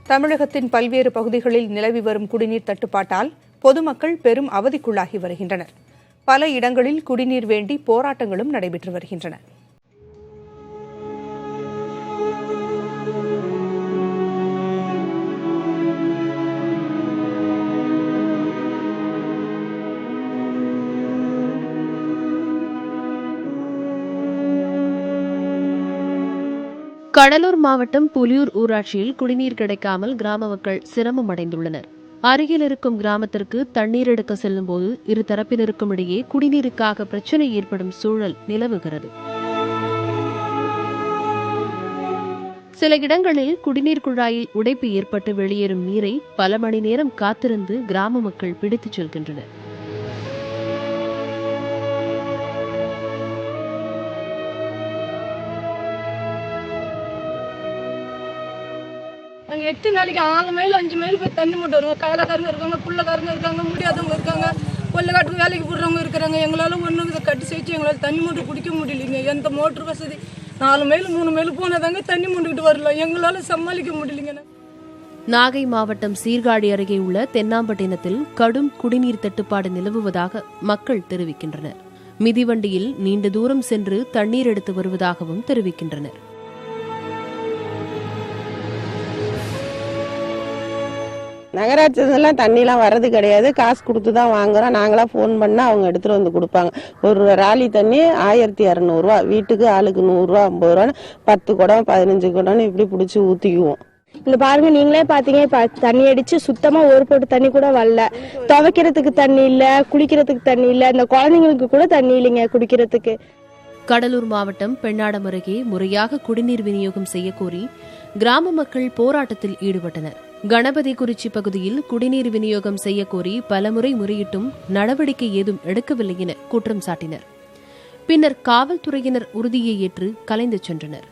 தமிழகத்தின் பல்வேறு பகுதிகளில் நிலவி வரும் குடிநீர் தட்டுப்பாட்டால் பொதுமக்கள் பெரும் அவதிக்குள்ளாகி வருகின்றனர். பல இடங்களில் குடிநீர் வேண்டி போராட்டங்களும் நடைபெற்று வருகின்றன. கடலூர் மாவட்டம் புலியூர் ஊராட்சியில் குடிநீர் கிடைக்காமல் கிராம மக்கள் சிரமம் அடைந்துள்ளனர். அருகில் இருக்கும் கிராமத்திற்கு தண்ணீர் எடுக்க செல்லும் போது இரு தரப்பினருக்கும் இடையே குடிநீருக்காக பிரச்சினை ஏற்படும் சூழல் நிலவுகிறது. சில இடங்களில் குடிநீர் குழாயில் உடைப்பு ஏற்பட்டு வெளியேறும் நீரை பல மணி நேரம் காத்திருந்து கிராம மக்கள் பிடித்துச் செல்கின்றனர். நாங்கள் 8 நாளைக்கு 6 மைல் 5 மைல் போய் தண்ணி மூட்டை வருவோம். காலக்காரங்க இருக்காங்க, புள்ளக்காரங்க இருக்காங்க, முடியாதவங்க இருக்காங்க, கொள்ளைக்காட்டுக்கு வேலைக்கு போடுறவங்க இருக்கிறாங்க. எங்களால் ஒன்றும் இதை கட்டி சேர்த்து எங்களால் தண்ணி மூட்டை குடிக்க முடியலைங்க. எந்த மோட்ரு வசதி 4 மைல் 3 மைல் போனதாங்க தண்ணி மூண்டுக்கிட்டு வரலாம். எங்களால் சமாளிக்க முடியலைங்க. நாகை மாவட்டம் சீர்காழி அருகே உள்ள தென்னாம்பட்டினத்தில் கடும் குடிநீர் தட்டுப்பாடு நிலவுவதாக மக்கள் தெரிவிக்கின்றனர். மிதிவண்டியில் நீண்ட தூரம் சென்று தண்ணீர் எடுத்து வருவதாகவும் தெரிவிக்கின்றனர். நகராட்சியெல்லாம் தண்ணிலாம் வர்றது கிடையாது. காசு கொடுத்து தான் வாங்குறோம். நாங்களாம் ஃபோன் பண்ணால் அவங்க எடுத்துகிட்டு வந்து கொடுப்பாங்க. ஒரு ராலி தண்ணி 1200 வீட்டுக்கு ஆளுக்கு 100 50 ரூபா 10 குடம் 15 குடம்னு இப்படி பிடிச்சி ஊற்றிக்குவோம். இந்த பாருங்க, நீங்களே பாத்தீங்க, இப்ப தண்ணி அடிச்சு சுத்தமா ஒரு போட்டு தண்ணி கூட வரல. துவைக்கிறதுக்கு தண்ணி இல்ல, குளிக்கிறதுக்கு தண்ணி இல்ல, இந்த குழந்தைங்களுக்கு கூட தண்ணி இல்லைங்க குடிக்கிறதுக்கு. கடலூர் மாவட்டம் பெண்ணாடம் அருகே முறையாக குடிநீர் விநியோகம் செய்யக்கோரி கிராம மக்கள் போராட்டத்தில் ஈடுபட்டனர். கணபதிகுறிச்சி பகுதியில் குடிநீர் விநியோகம் செய்யக்கோரி பலமுறை முறையிட்டும் நடவடிக்கை ஏதும் எடுக்கவில்லை என குற்றம் சாட்டினர். பின்னர் காவல்துறையினர் உறுதியை ஏற்று கலைந்து சென்றனர்.